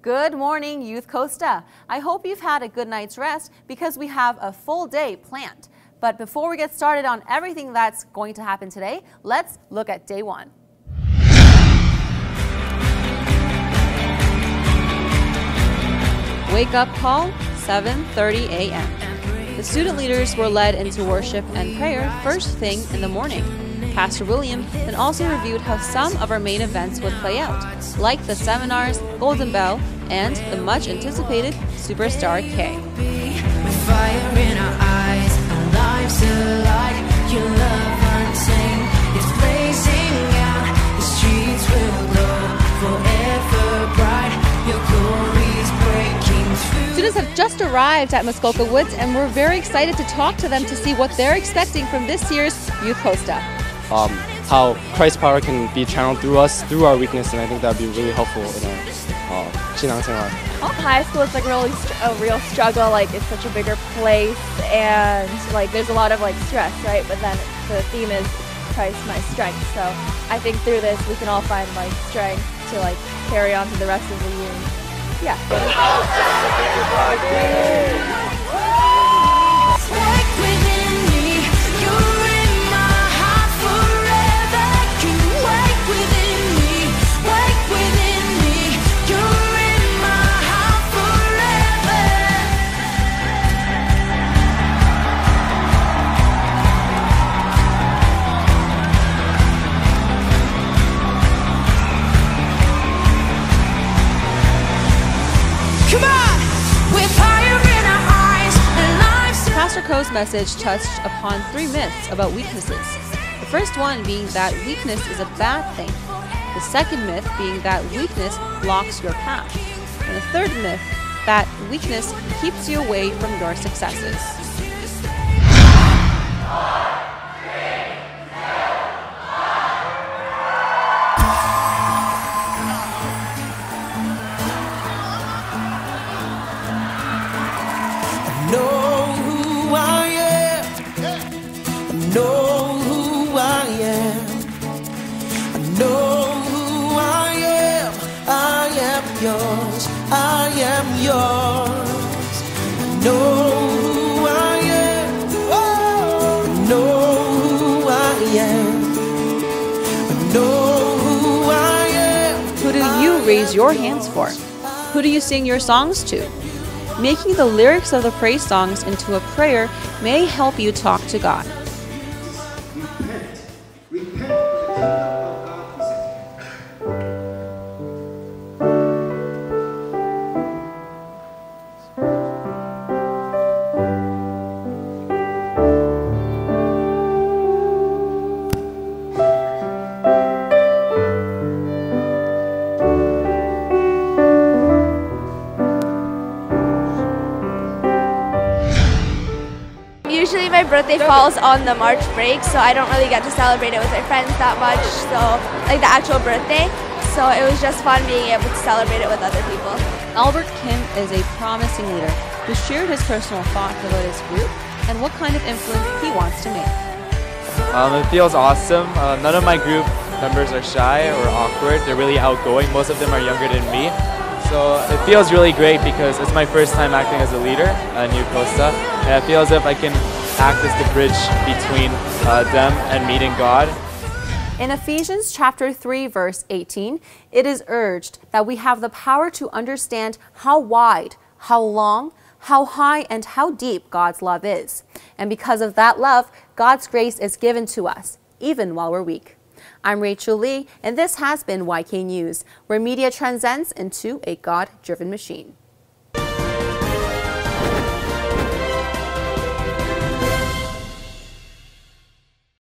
Good morning, Youth Kosta. I hope you've had a good night's rest because we have a full day planned. But before we get started on everything that's going to happen today, let's look at day one. Wake up call, 7:30 a.m. The student leaders were led into worship and prayer first thing in the morning. Pastor William then also reviewed how some of our main events would play out, like the seminars, Golden Bell, and the much anticipated Superstar K. With fire in our eyes, our lives alive, your love untamed, it's blazing out, the streets will glow forever bright, your glory's breaking through. Students have just arrived at Muskoka Woods and we're very excited to talk to them to see what they're expecting from this year's Youth Kosta. How Christ's power can be channeled through us, through our weakness, and I think that would be really helpful in our 신앙생활. High school is like really a real struggle. Like it's such a bigger place, and like there's a lot of like stress, right? But then the theme is Christ, my strength. So I think through this we can all find like strength to like carry on to the rest of the year. Yeah. Pastor Ko's message touched upon 3 myths about weaknesses. The first one being that weakness is a bad thing. The second myth being that weakness blocks your path. And the third myth, that weakness keeps you away from your successes. Yours, I am yours. I know who I am. Oh, I know who I am. I know who I am. Who do you raise your hands for? Who do you sing your songs to? Making the lyrics of the praise songs into a prayer may help you talk to God. Usually my birthday falls on the March break, so I don't really get to celebrate it with my friends that much, so like the actual birthday. So it was just fun being able to celebrate it with other people. Albert Kim is a promising leader who shared his personal thoughts about his group and what kind of influence he wants to make. It feels awesome. None of my group members are shy or awkward. They're really outgoing. Most of them are younger than me. So it feels really great because it's my first time acting as a leader at Youth Kosta. And I feel as if I can act as the bridge between them and meeting God. In Ephesians chapter 3, verse 18, it is urged that we have the power to understand how wide, how long, how high, and how deep God's love is. And because of that love, God's grace is given to us, even while we're weak. I'm Rachel Lee, and this has been YK News, where media transcends into a God-driven machine.